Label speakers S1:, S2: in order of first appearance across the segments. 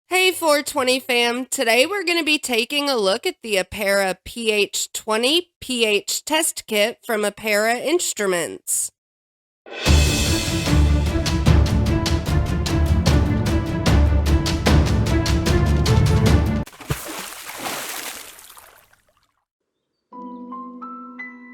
S1: Hey 420 fam, today we're going to be taking a look at the Apera PH20 pH test kit from Apera Instruments.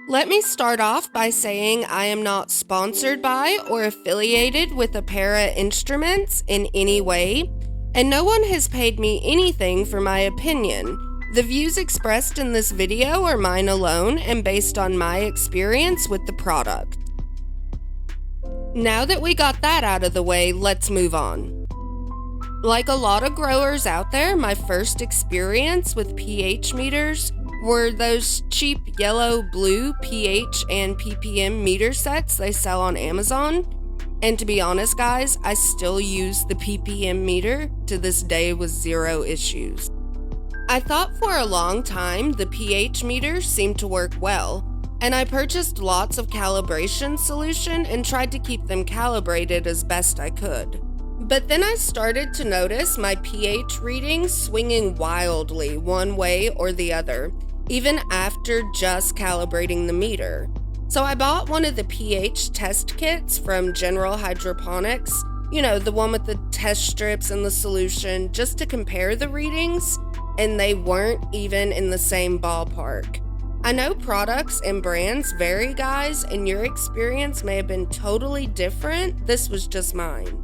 S1: Let me start off by saying I am not sponsored by or affiliated with Apera Instruments in any way, and no one has paid me anything for my opinion. The views expressed in this video are mine alone and based on my experience with the product. Now that we got that out of the way, let's move on. Like a lot of growers out there, my first experience with pH meters were those cheap yellow-blue pH and ppm meter sets they sell on Amazon. And to be honest, guys, I still use the ppm meter to this day with zero issues. I thought for a long time the pH meter seemed to work well, and I purchased lots of calibration solution and tried to keep them calibrated as best I could. But then I started to notice my pH readings swinging wildly one way or the other, even after just calibrating the meter. So I bought one of the pH test kits from General Hydroponics, the one with the test strips and the solution, just to compare the readings, and they weren't even in the same ballpark. I know products and brands vary, guys, and your experience may have been totally different. This was just mine.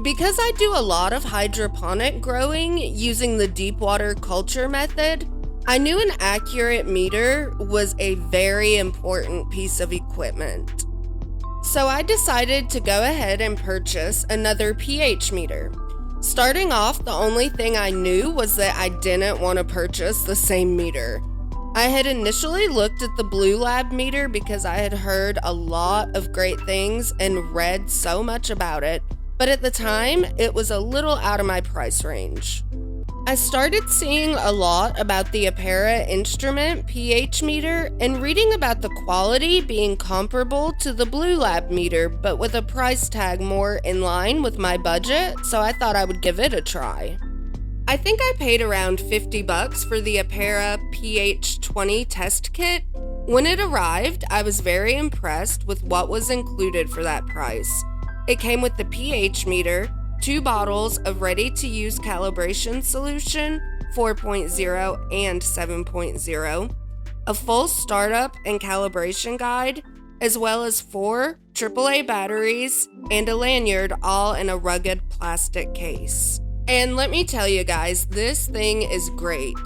S1: Because I do a lot of hydroponic growing using the deep water culture method, I knew an accurate meter was a very important piece of equipment. So I decided to go ahead and purchase another pH meter. Starting off, the only thing I knew was that I didn't want to purchase the same meter. I had initially looked at the Blue Lab meter because I had heard a lot of great things and read so much about it, but at the time, it was a little out of my price range. I started seeing a lot about the Apera Instrument pH meter and reading about the quality being comparable to the Blue Lab meter, but with a price tag more in line with my budget, so I thought I would give it a try. I think I paid around $50 for the Apera PH20 test kit. When it arrived, I was very impressed with what was included for that price. It came with the pH meter, 2 bottles of ready-to-use calibration solution, 4.0 and 7.0, a full startup and calibration guide, as well as 4 AAA batteries and a lanyard, all in a rugged plastic case. And let me tell you guys, this thing is great.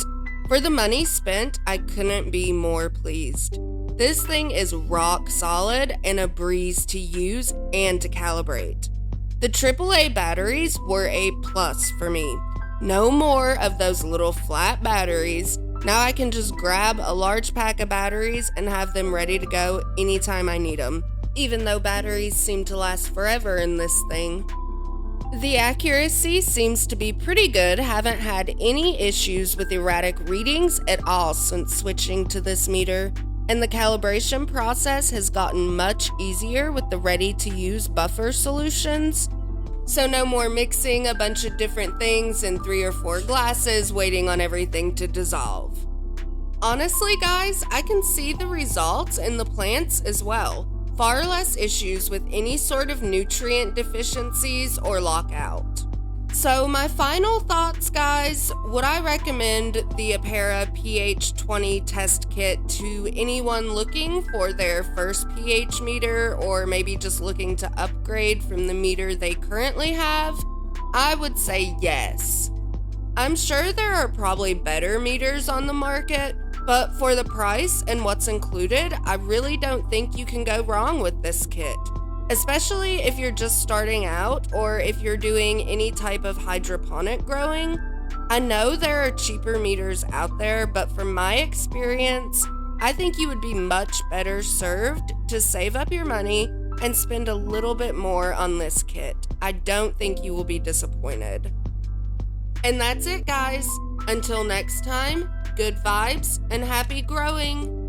S1: For the money spent, I couldn't be more pleased. This thing is rock solid and a breeze to use and to calibrate. The AAA batteries were a plus for me. No more of those little flat batteries. Now I can just grab a large pack of batteries and have them ready to go anytime I need them, even though batteries seem to last forever in this thing. The accuracy seems to be pretty good. Haven't had any issues with erratic readings at all since switching to this meter. And the calibration process has gotten much easier with the ready-to-use buffer solutions. So no more mixing a bunch of different things in 3 or 4 glasses waiting on everything to dissolve. Honestly, guys, I can see the results in the plants as well. Far less issues with any sort of nutrient deficiencies or lockout. So my final thoughts, guys, would I recommend the Apera PH20 test kit to anyone looking for their first pH meter or maybe just looking to upgrade from the meter they currently have? I would say yes. I'm sure there are probably better meters on the market, but for the price and what's included, I really don't think you can go wrong with this kit. Especially if you're just starting out or if you're doing any type of hydroponic growing. I know there are cheaper meters out there, but from my experience, I think you would be much better served to save up your money and spend a little bit more on this kit. I don't think you will be disappointed. And that's it, guys. Until next time, good vibes and happy growing!